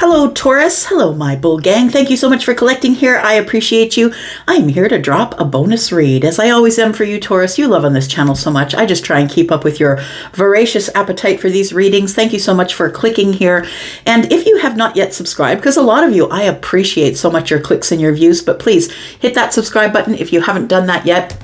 Hello, Taurus. Hello, my bull gang. Thank you so much for collecting here. I appreciate you. I'm here to drop a bonus read, as I always am for you, Taurus. You love on this channel so much. I just try and keep up with your voracious appetite for these readings. Thank you so much for clicking here. And if you have not yet subscribed, because a lot of you, I appreciate so much your clicks and your views, but please hit that subscribe button if you haven't done that yet.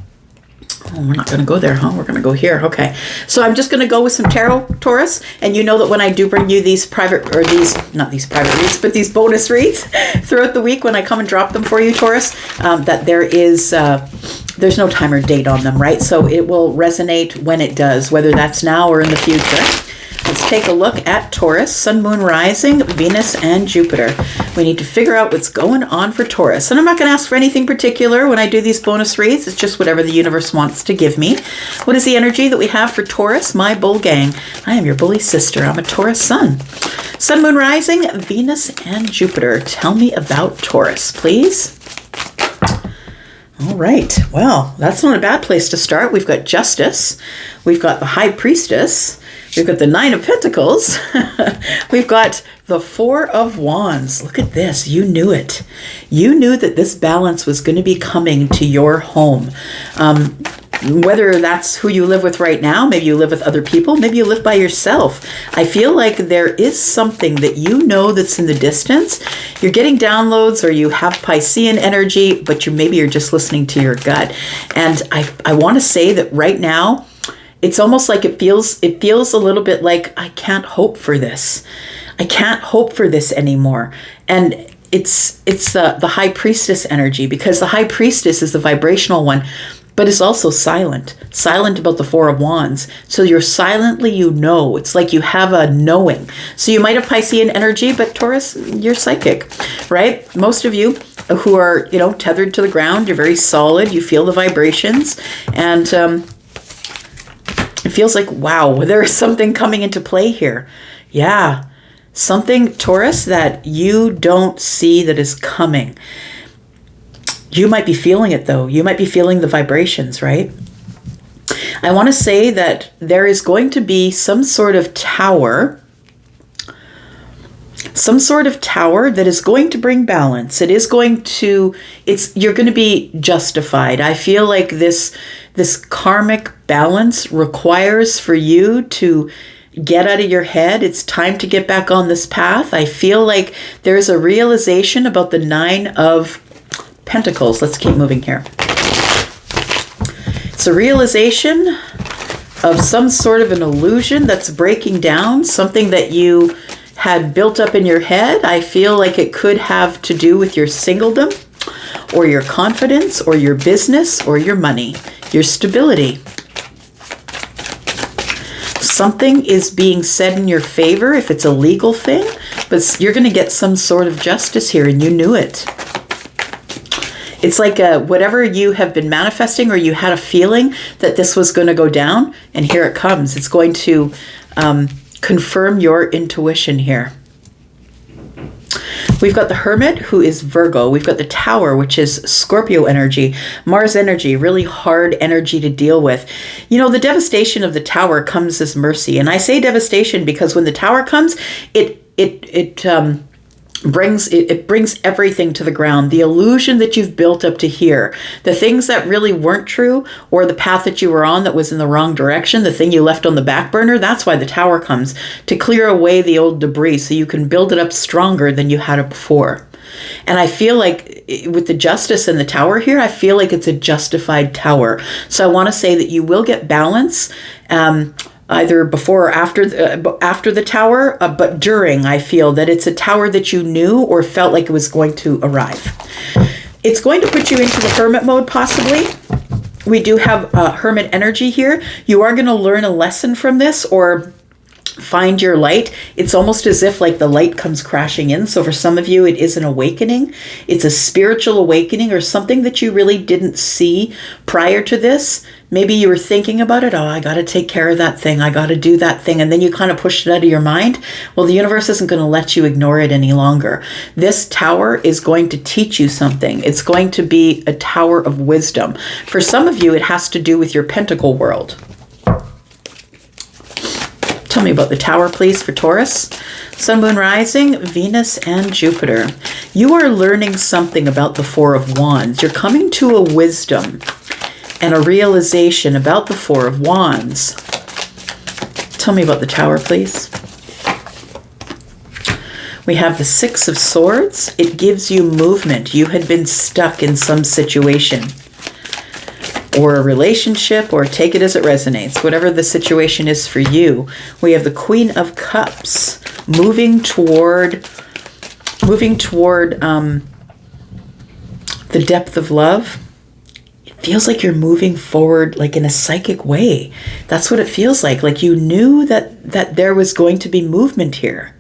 Oh, we're not going to go there, huh? We're going to go here. Okay. So I'm just going to go with some tarot, Taurus. And you know that when I do bring you these private, or these, not these private reads, but these bonus reads throughout the week when I come and drop them for you, Taurus, that there is, there's no time or date on them, right? So it will resonate when it does, whether that's now or in the future. Let's take a look at Taurus, Sun, Moon, Rising, Venus, and Jupiter. We need to figure out what's going on for Taurus. And I'm not going to ask for anything particular when I do these bonus reads. It's just whatever the universe wants to give me. What is the energy that we have for Taurus, my bull gang? I am your bully sister. I'm a Taurus sun. Sun, Moon, Rising, Venus, and Jupiter. Tell me about Taurus, please. All right. Well, that's not a bad place to start. We've got Justice. We've got the High Priestess. We've got the Nine of Pentacles. We've got the Four of Wands. Look at this. You knew it. You knew that this balance was going to be coming to your home. Whether that's who you live with right now, maybe you live with other people, maybe you live by yourself. I feel like there is something that you know that's in the distance. You're getting downloads or you have Piscean energy, but maybe you're just listening to your gut. And I want to say that right now, it's almost like it feels a little bit like I can't hope for this. I can't hope for this anymore. And it's the High Priestess energy, because the High Priestess is the vibrational one, but it's also silent about the Four of Wands. So you're silently, you know, it's like you have a knowing. So you might have Piscean energy, but Taurus, you're psychic, right? Most of you who are, tethered to the ground, you're very solid, you feel the vibrations, and it feels like, wow, there is something coming into play here. Yeah, something, Taurus, that you don't see that is coming. You might be feeling it, though. You might be feeling the vibrations, right? I want to say that there is going to be some sort of tower that is going to bring balance. It is going to, you're going to be justified. I feel like this karmic balance requires for you to get out of your head. It's time to get back on this path. I feel like there's a realization about the Nine of Pentacles. Let's keep moving here. It's a realization of some sort of an illusion that's breaking down, something that you had built up in your head. I feel like it could have to do with your singledom, or your confidence, or your business, or your money, your stability. Something is being said in your favor if it's a legal thing, but you're going to get some sort of justice here, and you knew it. It's like whatever you have been manifesting, or you had a feeling that this was going to go down, and here it comes. It's going to confirm your intuition here. We've got the Hermit, who is Virgo. We've got the Tower, which is Scorpio energy, Mars energy, really hard energy to deal with. The devastation of the Tower comes as mercy. And I say devastation because when the Tower comes, it brings everything to the ground. The illusion that you've built up to here, the things that really weren't true, or the path that you were on that was in the wrong direction, the thing you left on the back burner, that's why the Tower comes, to clear away the old debris so you can build it up stronger than you had it before. And I feel like with the Justice and the Tower here, I feel like it's a justified Tower. So I want to say that you will get balance, either before or after the Tower, but during, I feel that it's a Tower that you knew or felt like it was going to arrive. It's going to put you into the Hermit mode, possibly. We do have Hermit energy here. You are going to learn a lesson from this, or find your light. It's almost as if like the light comes crashing in. So for some of you, it is an awakening. It's a spiritual awakening, or something that you really didn't see prior to this. Maybe you were thinking about it. Oh, I got to take care of that thing. I got to do that thing. And then you kind of pushed it out of your mind. Well, the universe isn't going to let you ignore it any longer. This Tower is going to teach you something. It's going to be a tower of wisdom. For some of you, it has to do with your pentacle world. Tell me about the Tower, please, for Taurus. Sun, Moon, Rising, Venus, and Jupiter. You are learning something about the Four of Wands. You're coming to a wisdom and a realization about the Four of Wands. Tell me about the Tower, please. We have the Six of Swords. It gives you movement. You had been stuck in some situation or a relationship, or take it as it resonates, whatever the situation is for you. We have the Queen of Cups moving toward the depth of love. It feels like you're moving forward like in a psychic way. That's what it feels like you knew that there was going to be movement here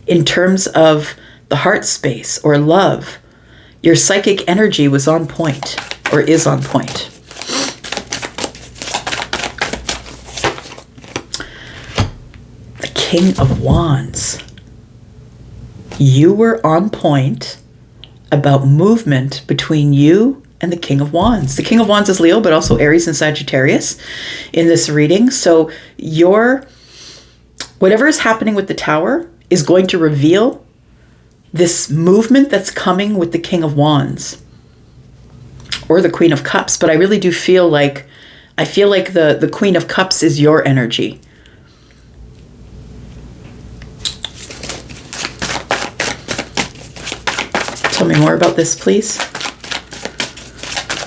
in terms of the heart space or love. Your psychic energy was on point, or is on point. King of Wands. You were on point about movement between you and the King of Wands. The King of Wands is Leo, but also Aries and Sagittarius in this reading. So whatever is happening with the Tower is going to reveal this movement that's coming with the King of Wands or the Queen of Cups. But I really do feel like, the Queen of Cups is your energy. Tell me more about this, please.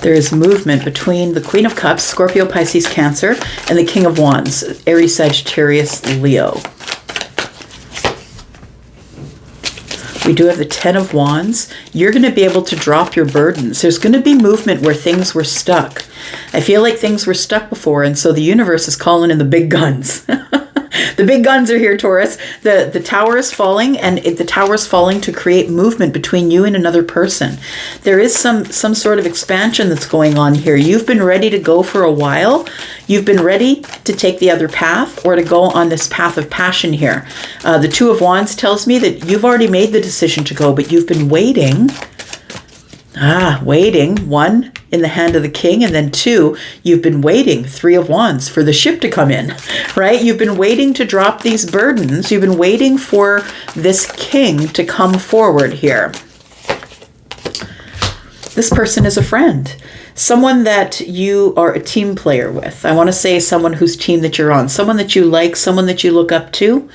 There is movement between the Queen of Cups, Scorpio, Pisces, Cancer, and the King of Wands, Aries, Sagittarius, Leo. We do have the Ten of Wands. You're going to be able to drop your burdens. There's going to be movement where things were stuck. I feel like things were stuck before, and so the universe is calling in the big guns. The big guns are here, Taurus. The Tower is falling, and the Tower is falling to create movement between you and another person. There is some sort of expansion that's going on here. You've been ready to go for a while. You've been ready to take the other path or to go on this path of passion here. The Two of Wands tells me that you've already made the decision to go, but you've been waiting. Waiting. One, in the hand of the king, and then two, you've been waiting, Three of Wands, for the ship to come in, right? You've been waiting to drop these burdens. You've been waiting for this king to come forward here. This person is a friend, someone that you are a team player with. I want to say someone whose team that you're on, someone that you like, someone that you look up to,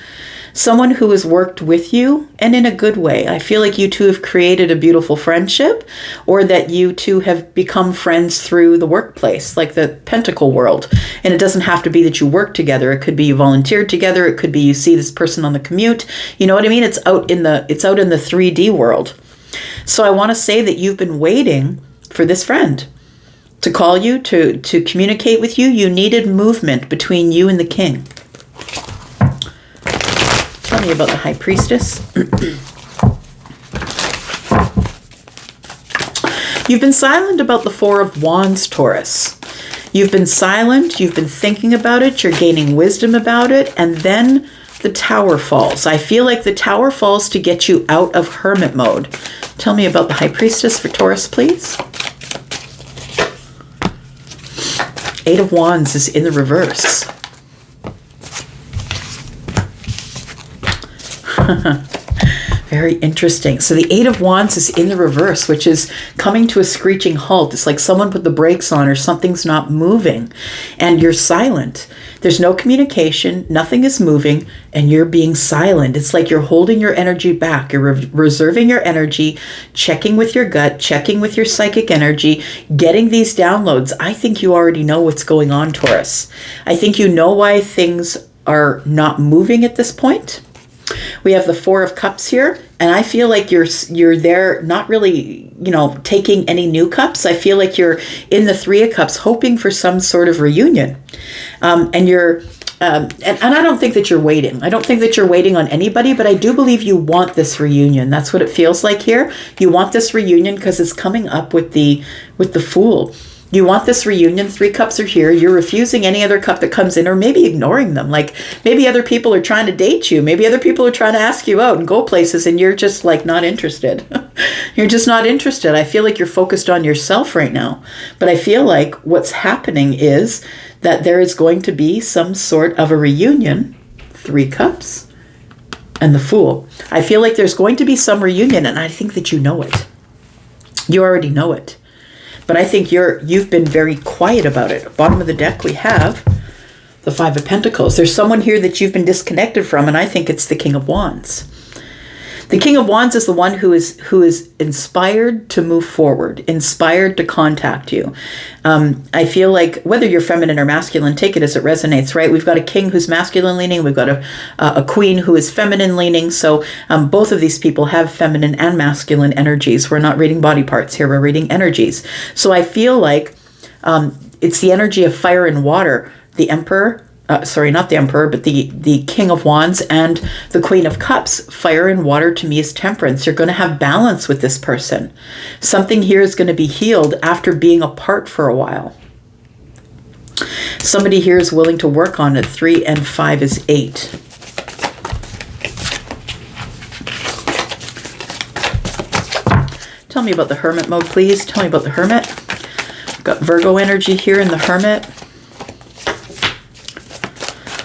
someone who has worked with you and in a good way. I feel like you two have created a beautiful friendship, or that you two have become friends through the workplace, like the Pentacle world. And it doesn't have to be that you work together. It could be you volunteered together. It could be you see this person on the commute. You know what I mean? It's out in the 3D world. So I want to say that you've been waiting for this friend to call you, to communicate with you. You needed movement between you and the king. Tell me about the High Priestess. You've been silent about the Four of Wands, Taurus. You've been silent. You've been thinking about it. You're gaining wisdom about it. And then the Tower falls. I feel like the Tower falls to get you out of hermit mode. Tell me about the High Priestess for Taurus, please. Eight of Wands is in the reverse. Very interesting. So the Eight of Wands is in the reverse, which is coming to a screeching halt. It's like someone put the brakes on, or something's not moving, and you're silent. There's no communication, nothing is moving, and you're being silent. It's like you're holding your energy back. You're reserving your energy, checking with your gut, checking with your psychic energy, getting these downloads. I think you already know what's going on, Taurus. I think you know why things are not moving at this point. We have the Four of Cups here, and I feel like you're there not really, taking any new cups. I feel like you're in the Three of Cups hoping for some sort of reunion. And you're and I don't think that you're waiting. I don't think that you're waiting on anybody, but I do believe you want this reunion. That's what it feels like here. You want this reunion because it's coming up with the Fool. You want this reunion. Three cups are here. You're refusing any other cup that comes in, or maybe ignoring them. Like maybe other people are trying to date you. Maybe other people are trying to ask you out and go places, and you're just like not interested. You're just not interested. I feel like you're focused on yourself right now. But I feel like what's happening is that there is going to be some sort of a reunion. Three cups. and the Fool. I feel like there's going to be some reunion, and I think that you know it. You already know it. But I think you've been very quiet about it. Bottom of the deck, we have the Five of Pentacles. There's someone here that you've been disconnected from, and I think it's the King of Wands. The King of Wands is the one who is inspired to move forward, inspired to contact you. I feel like whether you're feminine or masculine, take it as it resonates, right? We've got a king who's masculine leaning. We've got a queen who is feminine leaning. So both of these people have feminine and masculine energies. We're not reading body parts here. We're reading energies. So I feel like it's the energy of fire and water. The Emperor, sorry, not the Emperor, but the King of Wands and the Queen of Cups. Fire and water to me is temperance. You're going to have balance with this person. Something here is going to be healed after being apart for a while. Somebody here is willing to work on it. 3 and 5 is 8. Tell me about the Hermit mode, please. Tell me about the Hermit. I've got Virgo energy here in the Hermit.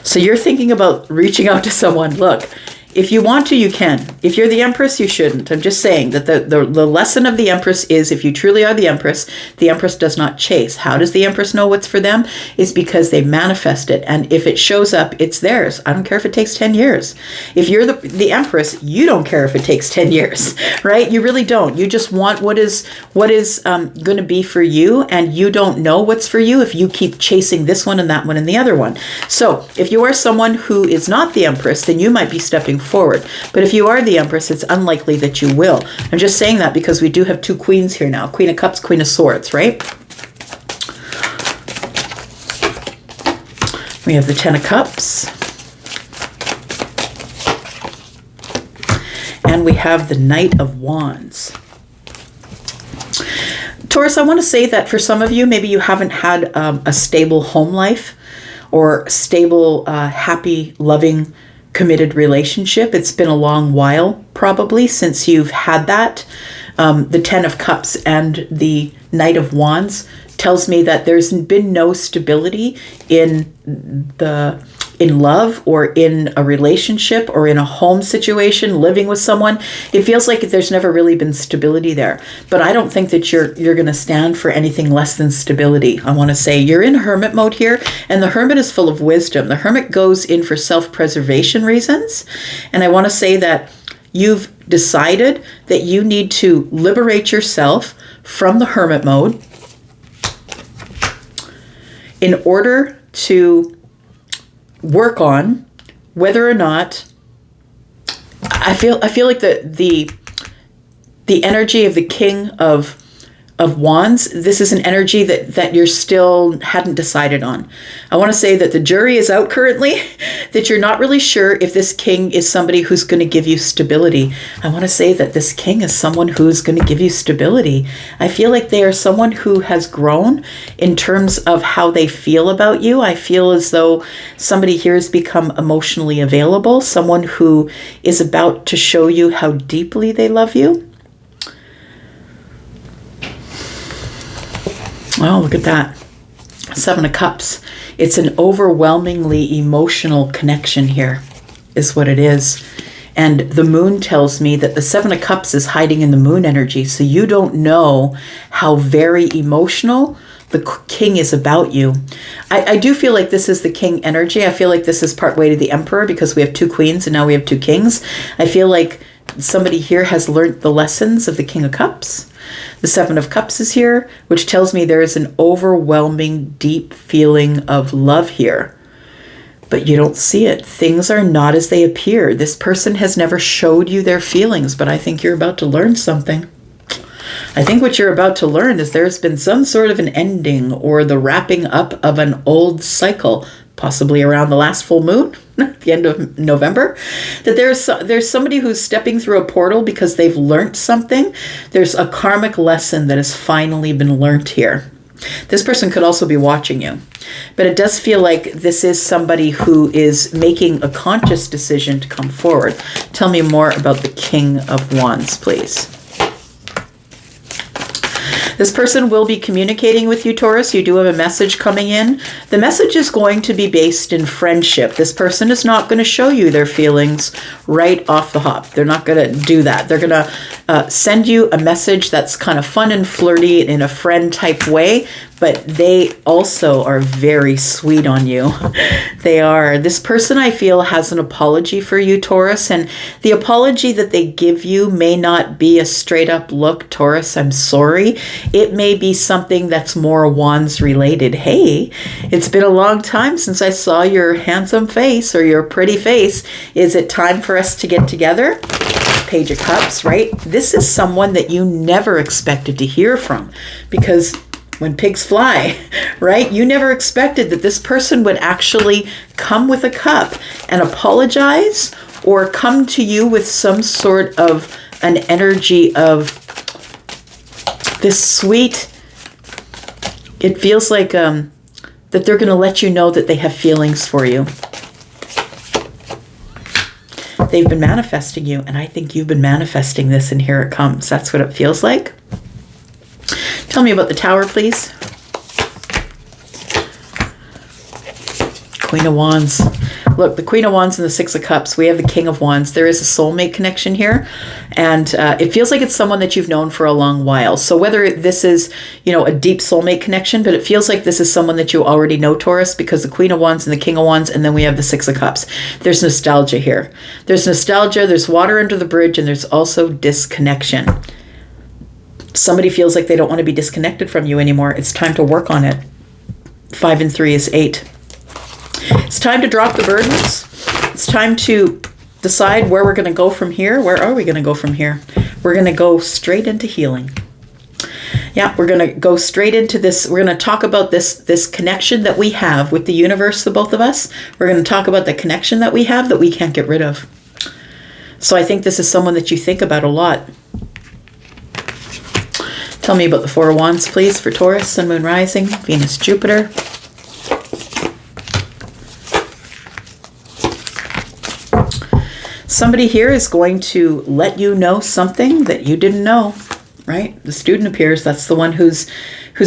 So you're thinking about reaching out to someone. Look, if you want to, you can. If you're the Empress, you shouldn't. I'm just saying that the lesson of the Empress is if you truly are the Empress does not chase. How does the Empress know what's for them? It's because they manifest it. And if it shows up, it's theirs. I don't care if it takes 10 years. If you're the Empress, you don't care if it takes 10 years, right? You really don't. You just want what is going to be for you, and you don't know what's for you if you keep chasing this one and that one and the other one. So if you are someone who is not the Empress, then you might be stepping forward. But if you are the Empress, it's unlikely that you will. I'm just saying that because we do have two queens here now. Queen of Cups, Queen of Swords, right? We have the 10 of Cups. And we have the Knight of Wands. Taurus, I want to say that for some of you, maybe you haven't had a stable home life or stable, happy, loving, committed relationship. It's been a long while probably since you've had that. The 10 of Cups and the Knight of Wands tells me that there's been no stability in love or in a relationship or in a home situation, living with someone. It feels like there's never really been stability there. But I don't think that you're going to stand for anything less than stability. I want to say you're in hermit mode here, and the hermit is full of wisdom. The hermit goes in for self-preservation reasons. And I want to say that you've decided that you need to liberate yourself from the hermit mode in order to work on whether or not I feel like the energy of the King of Wands, this is an energy that you're still hadn't decided on. I want to say that the jury is out currently, that you're not really sure if this king is somebody who's going to give you stability. I want to say that this king is someone who's going to give you stability. I feel like they are someone who has grown in terms of how they feel about you. I feel as though somebody here has become emotionally available, someone who is about to show you how deeply they love you. Oh, look at that. 7 of Cups. It's an overwhelmingly emotional connection here, is what it is. And the moon tells me that the 7 of Cups is hiding in the moon energy. So you don't know how very emotional the king is about you. I do feel like this is the king energy. I feel like this is part way to the emperor because we have two queens and now we have two kings. I feel like somebody here has learned the lessons of the King of Cups. The 7 of Cups is here, which tells me there is an overwhelming, deep feeling of love here. But you don't see it. Things are not as they appear. This person has never showed you their feelings, but I think you're about to learn something. I think what you're about to learn is there's been some sort of an ending or the wrapping up of an old cycle, possibly around the last full moon, at the end of November, that there's somebody who's stepping through a portal because they've learned something. There's a karmic lesson that has finally been learned here. This person could also be watching you, but it does feel like this is somebody who is making a conscious decision to come forward. Tell me more about the King of Wands, please. This person will be communicating with you, Taurus. You do have a message coming in. The message is going to be based in friendship. This person is not going to show you their feelings right off the hop. They're not going to do that. They're going to send you a message that's kind of fun and flirty in a friend type way, but they also are very sweet on you. They are. This person, I feel, has an apology for you, Taurus, and the apology that they give you may not be a straight up look, Taurus, I'm sorry. It may be something that's more wands related. Hey, it's been a long time since I saw your handsome face or your pretty face. Is it time for us to get together? Page of Cups, right? This is someone that you never expected to hear from, because when pigs fly, right? You never expected that this person would actually come with a cup and apologize, or come to you with some sort of an energy of this sweet, it feels like that they're going to let you know that they have feelings for you. They've been manifesting you, and I think you've been manifesting this, and here it comes. That's what it feels like. Tell me about the Tower, please. Queen of Wands. Look, the Queen of Wands and the Six of Cups. We have the King of Wands. There is a soulmate connection here. And it feels like it's someone that you've known for a long while. So whether this is, you know, a deep soulmate connection, but it feels like this is someone that you already know, Taurus, because the Queen of Wands and the King of Wands, and then we have the Six of Cups. There's nostalgia here. There's nostalgia, there's water under the bridge, and there's also disconnection. Somebody feels like they don't want to be disconnected from you anymore. It's time to work on it. 5 and 3 is 8. It's time to drop the burdens. It's time to decide where we're going to go from here. Where are we going to go from here? We're going to go straight into healing. Yeah, we're going to go straight into this. We're going to talk about this connection that we have with the universe, the both of us. We're going to talk about the connection that we have that we can't get rid of. So I think this is someone that you think about a lot. Tell me about the Four of Wands, please, for Taurus, Sun, Moon, Rising, Venus, Jupiter. Somebody here is going to let you know something that you didn't know, right? The Student appears. That's the one who's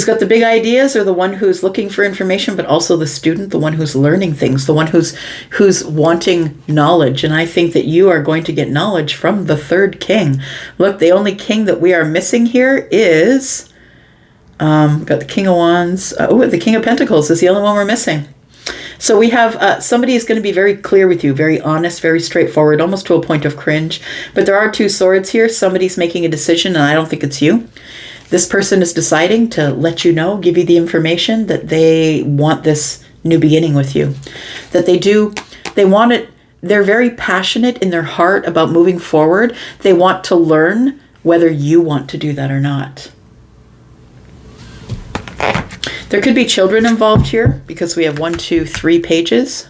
got the big ideas, or the one who's looking for information, but also the student, the one who's learning things, the one who's wanting knowledge. And I think that you are going to get knowledge from the third king. Look, the only king that we are missing here is, got the King of Wands. The King of Pentacles is the only one we're missing. So we have somebody is going to be very clear with you, very honest, very straightforward, almost to a point of cringe. But there are two swords here. Somebody's making a decision, and I don't think it's you. This person is deciding to let you know, give you the information that they want this new beginning with you. That they want it. They're very passionate in their heart about moving forward. They want to learn whether you want to do that or not. There could be children involved here, because we have 1, 2, 3 pages.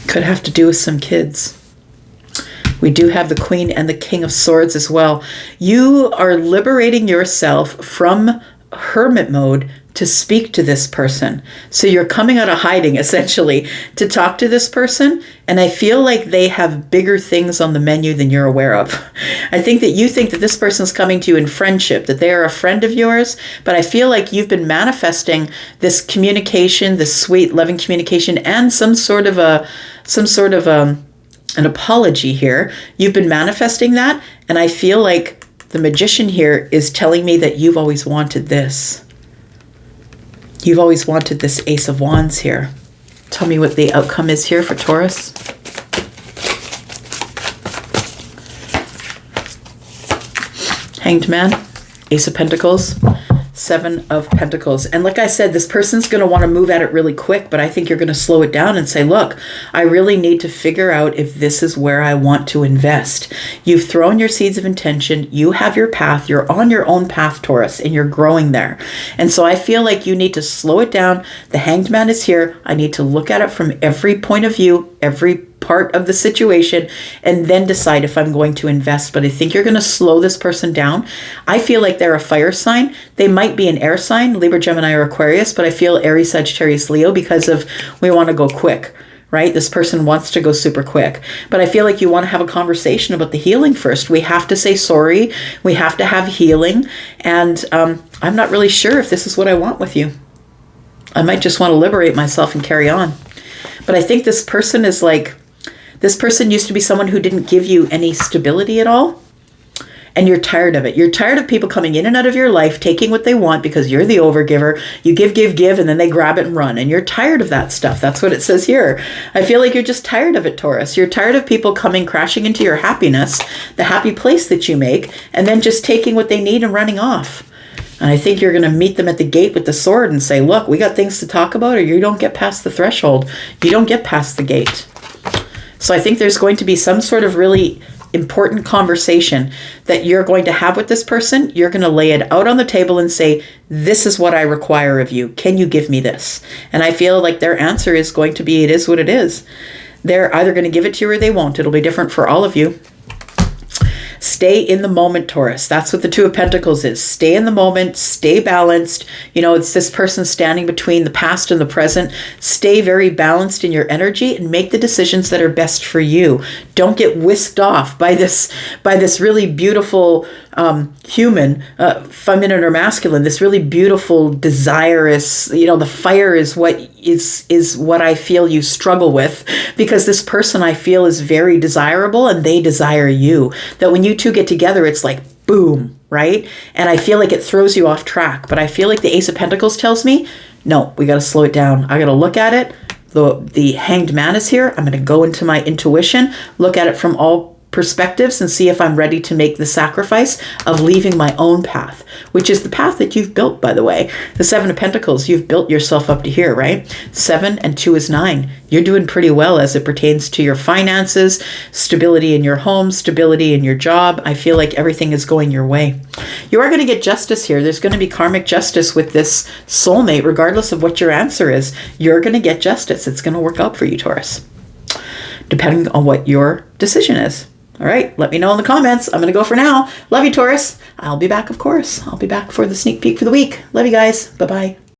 Could have to do with some kids. We do have the Queen and the King of Swords as well. You are liberating yourself from hermit mode to speak to this person. So you're coming out of hiding, essentially, to talk to this person. And I feel like they have bigger things on the menu than you're aware of. I think that you think that this person's coming to you in friendship, that they are a friend of yours. But I feel like you've been manifesting this communication, this sweet, loving communication, and some sort of an apology here. You've been manifesting that. And I feel like the Magician here is telling me that you've always wanted this. You've always wanted this Ace of Wands here. Tell me what the outcome is here for Taurus. Hanged Man, Ace of Pentacles, Seven of Pentacles. And like I said, this person's going to want to move at it really quick, but I think you're going to slow it down and say, look, I really need to figure out if this is where I want to invest. You've thrown your seeds of intention. You have your path. You're on your own path, Taurus, and you're growing there. And so I feel like you need to slow it down. The Hanged Man is here. I need to look at it from every point of view, every part of the situation, and then decide if I'm going to invest. But I think you're going to slow this person down. I feel like they're a fire sign. They might be an air sign, Libra, Gemini, or Aquarius, but I feel Aries, Sagittarius, Leo, because of we want to go quick, right? This person wants to go super quick. But I feel like you want to have a conversation about the healing first. We have to say sorry. We have to have healing. And I'm not really sure if this is what I want with you. I might just want to liberate myself and carry on. But I think this person is like, this person used to be someone who didn't give you any stability at all. And you're tired of it. You're tired of people coming in and out of your life, taking what they want because you're the overgiver. You give, and then they grab it and run. And you're tired of that stuff. That's what it says here. I feel like you're just tired of it, Taurus. You're tired of people coming crashing into your happiness, the happy place that you make, and then just taking what they need and running off. And I think you're going to meet them at the gate with the sword and say, look, we got things to talk about, or you don't get past the threshold. You don't get past the gate. So I think there's going to be some sort of really important conversation that you're going to have with this person. You're going to lay it out on the table and say, this is what I require of you. Can you give me this? And I feel like their answer is going to be, it is what it is. They're either going to give it to you or they won't. It'll be different for all of you. Stay in the moment, Taurus. That's what the Two of Pentacles is. Stay in the moment, stay balanced. You know, it's this person standing between the past and the present. Stay very balanced in your energy and make the decisions that are best for you. Don't get whisked off by this really beautiful human, feminine or masculine, this really beautiful, desirous, you know, the fire is what I feel you struggle with, because this person I feel is very desirable and they desire you. That when you two get together, it's like boom, right? And I feel like it throws you off track. But I feel like the Ace of Pentacles tells me, no, we got to slow it down. I got to look at it. The Hanged Man is here. I'm going to go into my intuition, look at it from all perspectives and see if I'm ready to make the sacrifice of leaving my own path, which is the path that you've built, by the way. The Seven of Pentacles, you've built yourself up to here, right? 7 and 2 is 9. You're doing pretty well as it pertains to your finances, stability in your home, stability in your job. I feel like everything is going your way. You are going to get justice here. There's going to be karmic justice with this soulmate, regardless of what your answer is. You're going to get justice. It's going to work out for you, Taurus, depending on what your decision is. All right, let me know in the comments. I'm going to go for now. Love you, Taurus. I'll be back, of course. I'll be back for the sneak peek for the week. Love you guys. Bye-bye.